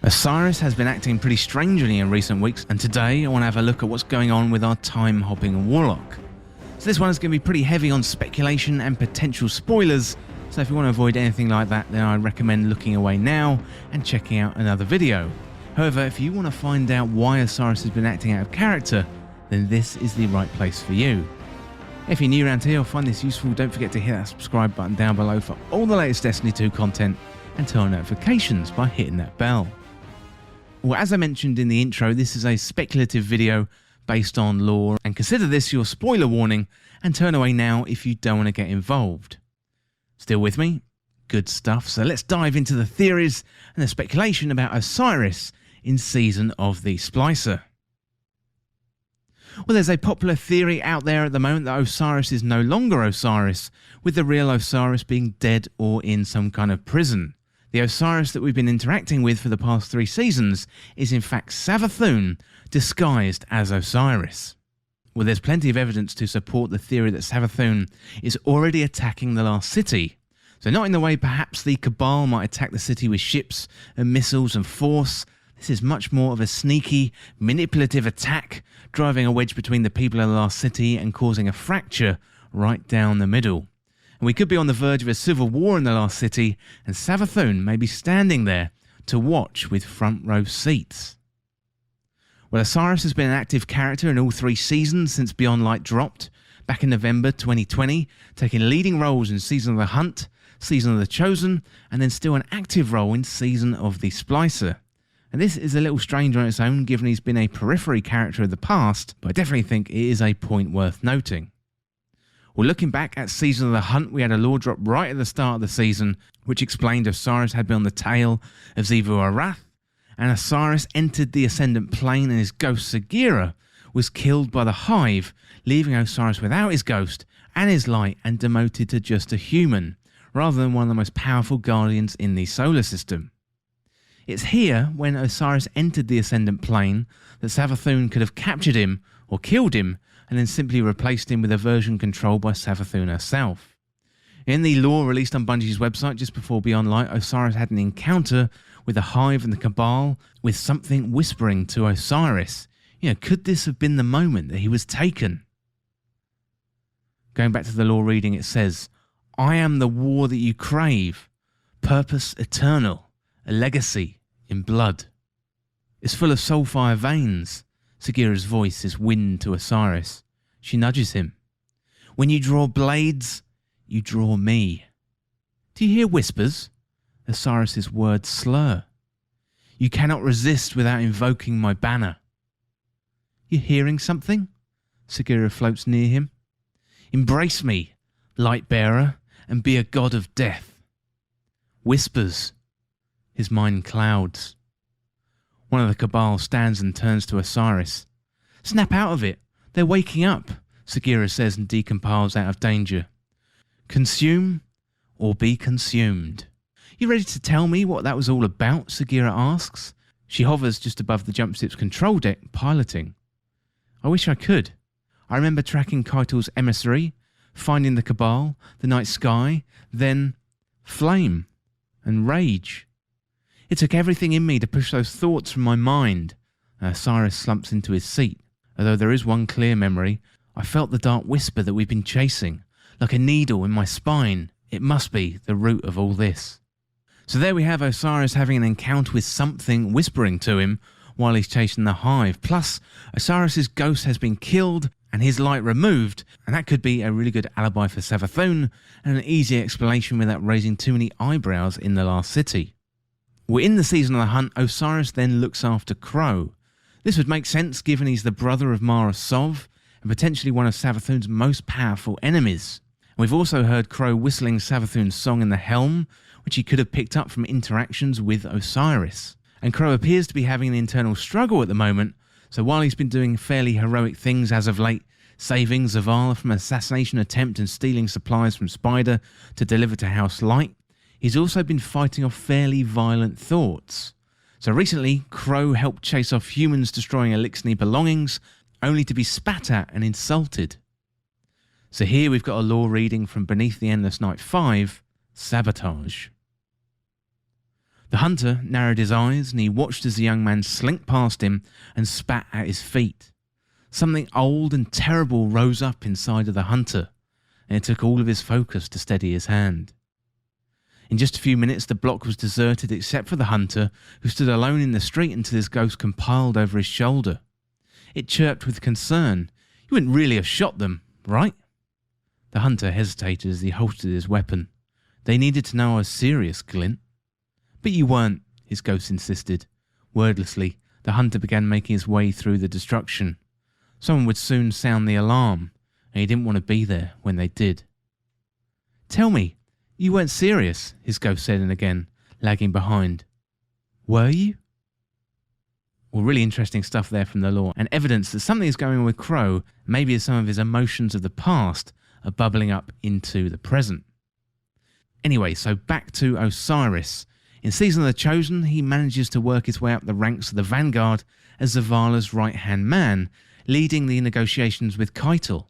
Osiris has been acting pretty strangely in recent weeks, and today I want to have a look at what's going on with our time-hopping Warlock. So this one is going to be pretty heavy on speculation and potential spoilers, so if you want to avoid anything like that, then I recommend looking away now and checking out another video. However, if you want to find out why Osiris has been acting out of character, then this is the right place for you. If you're new around here or find this useful, don't forget to hit that subscribe button down below for all the latest Destiny 2 content, and turn on notifications by hitting that bell. Well, as I mentioned in the intro, this is a speculative video based on lore, and consider this your spoiler warning and turn away now if you don't want to get involved. Still with me? Good stuff. So let's dive into the theories and the speculation about Osiris in Season of the Splicer. Well, there's a popular theory out there at the moment that Osiris is no longer Osiris, with the real Osiris being dead or in some kind of prison. The Osiris that we've been interacting with for the past 3 seasons is in fact Savathun, disguised as Osiris. Well, there's plenty of evidence to support the theory that Savathun is already attacking the last city. So not in the way perhaps the Cabal might attack the city with ships and missiles and force. This is much more of a sneaky, manipulative attack, driving a wedge between the people of the last city and causing a fracture right down the middle. And we could be on the verge of a civil war in the last city, and Savathun may be standing there to watch with front row seats. Well, Osiris has been an active character in all 3 seasons since Beyond Light dropped, back in November 2020, taking leading roles in Season of the Hunt, Season of the Chosen, and then still an active role in Season of the Splicer. And this is a little strange on its own, given he's been a periphery character of the past, but I definitely think it is a point worth noting. Well, looking back at Season of the Hunt, we had a lore drop right at the start of the season, which explained Osiris had been on the tail of Xivu Arath, and Osiris entered the Ascendant Plane and his ghost Sagira was killed by the Hive, leaving Osiris without his ghost and his light and demoted to just a human, rather than one of the most powerful guardians in the solar system. It's here, when Osiris entered the Ascendant Plane, that Savathun could have captured him or killed him, and then simply replaced him with a version controlled by Savathun herself. In the lore released on Bungie's website just before Beyond Light, Osiris had an encounter with the Hive and the Cabal, with something whispering to Osiris. Could this have been the moment that he was taken? Going back to the lore reading, it says, "I am the war that you crave, purpose eternal, a legacy in blood. It's full of soulfire veins." Sagira's voice is wind to Osiris. She nudges him. "When you draw blades, you draw me." Do you hear whispers? Osiris's words slur. "You cannot resist without invoking my banner." You hearing something? Sagira floats near him. "Embrace me, light bearer, and be a god of death." Whispers. His mind clouds. One of the Cabal stands and turns to Osiris. "Snap out of it. They're waking up," Sagira says and decompiles out of danger. "Consume or be consumed." "You ready to tell me what that was all about?" Sagira asks. She hovers just above the jumpship's control deck, piloting. "I wish I could. I remember tracking Keitel's emissary, finding the Cabal, the night sky, then flame and rage. It took everything in me to push those thoughts from my mind." Osiris slumps into his seat. "Although there is one clear memory, I felt the dark whisper that we've been chasing, like a needle in my spine. It must be the root of all this." So there we have Osiris having an encounter with something whispering to him while he's chasing the Hive. Plus, Osiris's ghost has been killed and his light removed, and that could be a really good alibi for Savathun, and an easy explanation without raising too many eyebrows in the last city. Well, in the Season of the Hunt, Osiris then looks after Crow. This would make sense given he's the brother of Mara Sov, and potentially one of Savathun's most powerful enemies. We've also heard Crow whistling Savathun's song in the helm, which he could have picked up from interactions with Osiris. And Crow appears to be having an internal struggle at the moment, so while he's been doing fairly heroic things as of late, saving Zavala from an assassination attempt and stealing supplies from Spider to deliver to House Light, he's also been fighting off fairly violent thoughts. So recently, Crow helped chase off humans destroying Elixir belongings, only to be spat at and insulted. So here we've got a lore reading from Beneath the Endless Night 5, Sabotage. The hunter narrowed his eyes and he watched as the young man slinked past him and spat at his feet. Something old and terrible rose up inside of the hunter, and it took all of his focus to steady his hand. In just a few minutes, the block was deserted except for the hunter, who stood alone in the street until his ghost compiled over his shoulder. It chirped with concern. "You wouldn't really have shot them, right?" The hunter hesitated as he holstered his weapon. "They needed to know I was serious, Glint." "But you weren't," his ghost insisted. Wordlessly, the hunter began making his way through the destruction. Someone would soon sound the alarm, and he didn't want to be there when they did. "Tell me, you weren't serious," his ghost said, and again, lagging behind. "Were you?" Well, really interesting stuff there from the lore, and evidence that something is going on with Crow, maybe as some of his emotions of the past are bubbling up into the present. Anyway, so back to Osiris. In Season of the Chosen, he manages to work his way up the ranks of the Vanguard as Zavala's right-hand man, leading the negotiations with Keitel.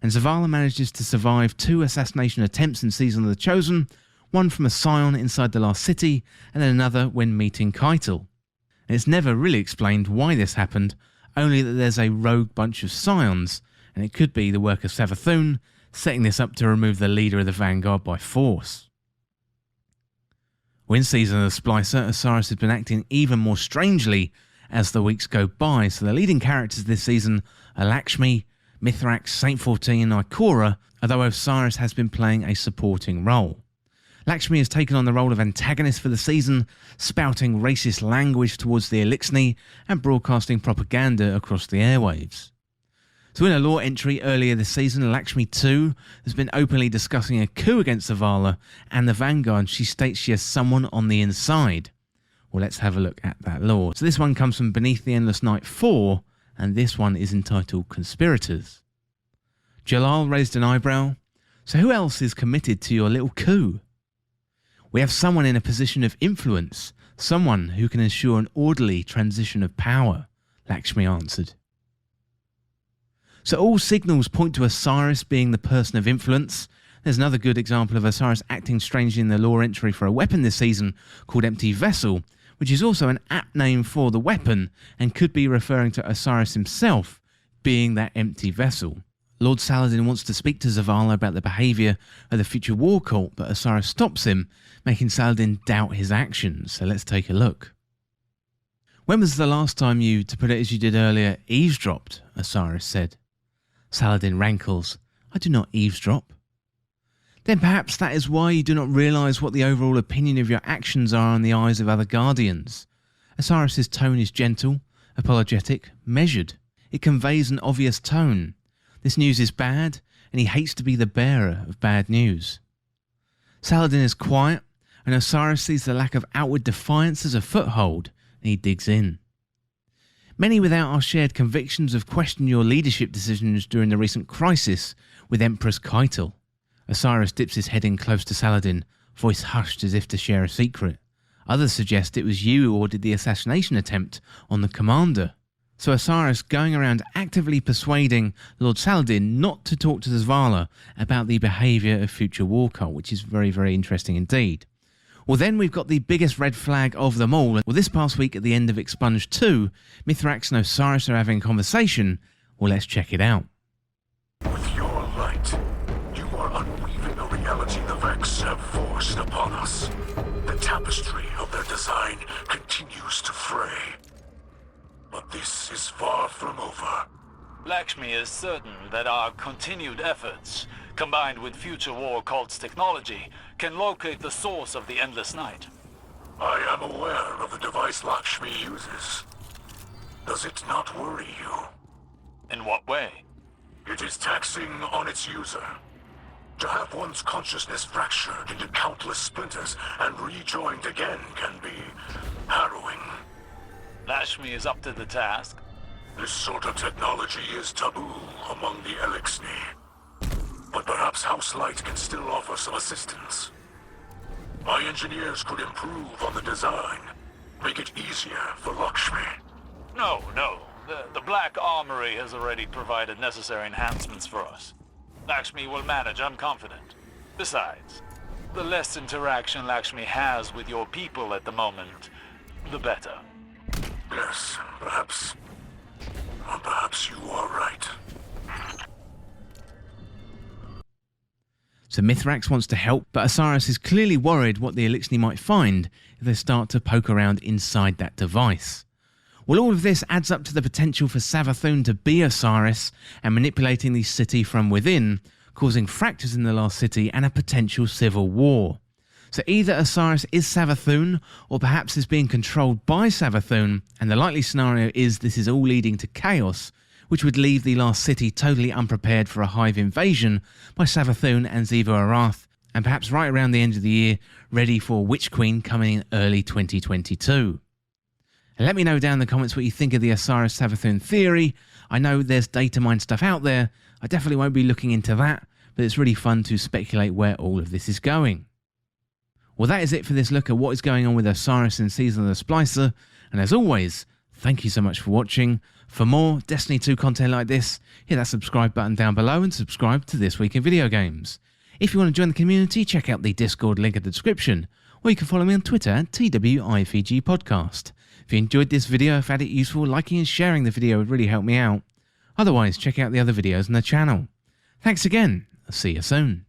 And Zavala manages to survive 2 assassination attempts in Season of the Chosen, one from a scion inside the last city, and then another when meeting Keitel. And it's never really explained why this happened, only that there's a rogue bunch of scions, and it could be the work of Savathun, setting this up to remove the leader of the Vanguard by force. Well, in Season of the Splicer, Osiris has been acting even more strangely as the weeks go by, so the leading characters this season are Lakshmi, Mythrax, Saint 14 and Ikora, although Osiris has been playing a supporting role. Lakshmi has taken on the role of antagonist for the season, spouting racist language towards the Elixni and broadcasting propaganda across the airwaves. So in a lore entry earlier this season, Lakshmi 2 has been openly discussing a coup against Zavala and the Vanguard. She states she has someone on the inside. Well, let's have a look at that lore. So this one comes from Beneath the Endless Night 4, and this one is entitled Conspirators. Jalal raised an eyebrow. "So who else is committed to your little coup?" "We have someone in a position of influence, someone who can ensure an orderly transition of power," Lakshmi answered. So all signals point to Osiris being the person of influence. There's another good example of Osiris acting strangely in the lore entry for a weapon this season called Empty Vessel, which is also an apt name for the weapon and could be referring to Osiris himself being that empty vessel. Lord Saladin wants to speak to Zavala about the behaviour of the future war cult, but Osiris stops him, making Saladin doubt his actions. So let's take a look. "When was the last time you, to put it as you did earlier, eavesdropped?" Osiris said. Saladin rankles. "I do not eavesdrop." "Then perhaps that is why you do not realise what the overall opinion of your actions are in the eyes of other guardians." Osiris's tone is gentle, apologetic, measured. It conveys an obvious tone. This news is bad, and he hates to be the bearer of bad news. Saladin is quiet, and Osiris sees the lack of outward defiance as a foothold, and he digs in. "Many without our shared convictions have questioned your leadership decisions during the recent crisis with Empress Keitel." Osiris dips his head in close to Saladin, voice hushed as if to share a secret. Others suggest it was you who ordered the assassination attempt on the commander. So Osiris going around actively persuading Lord Saladin not to talk to Zavala about the behaviour of future war cult, which is very, very interesting indeed. Well, then we've got the biggest red flag of them all. Well, this past week at the end of Expunged 2, Mythrax and Osiris are having a conversation. Well, let's check it out. "With your light, you are unweaving a reality the Vex have forced upon us. The tapestry of their design continues to fray. But this is far from over." Lakshmi is certain that our continued efforts, combined with future war cult's technology, can locate the source of the Endless Night. "I am aware of the device Lakshmi uses. Does it not worry you? In what way? It is taxing on its user. To have one's consciousness fractured into countless splinters and rejoined again can be harrowing. Lakshmi is up to the task. This sort of technology is taboo among the Elixni. But perhaps House Light can still offer some assistance. My engineers could improve on the design, make it easier for Lakshmi." No. The Black Armory has already provided necessary enhancements for us. Lakshmi will manage, I'm confident. Besides, The less interaction Lakshmi has with your people at the moment, the better. Yes, perhaps you are right. So Mythrax wants to help, but Osiris is clearly worried what the Elixir might find if they start to poke around inside that device. Well, all of this adds up to the potential for Savathûn to be Osiris and manipulating the city from within, causing fractures in the last city and a potential civil war. So either Osiris is Savathûn, or perhaps is being controlled by Savathûn, and the likely scenario is this is all leading to chaos, which would leave the last city totally unprepared for a hive invasion by Savathûn and Xivu Arath, and perhaps right around the end of the year, ready for Witch Queen coming in early 2022. And let me know down in the comments what you think of the Osiris Savathûn theory. I know there's data mine stuff out there. I definitely won't be looking into that, but it's really fun to speculate where all of this is going. Well, that is it for this look at what is going on with Osiris in Season of the Splicer, and as always, thank you so much for watching. For more Destiny 2 content like this, hit that subscribe button down below and subscribe to This Week in Video Games. If you want to join the community, check out the Discord link in the description, or you can follow me on Twitter at TWIFEG Podcast. If you enjoyed this video, found it useful, liking and sharing the video would really help me out. Otherwise, check out the other videos on the channel. Thanks again. I'll see you soon.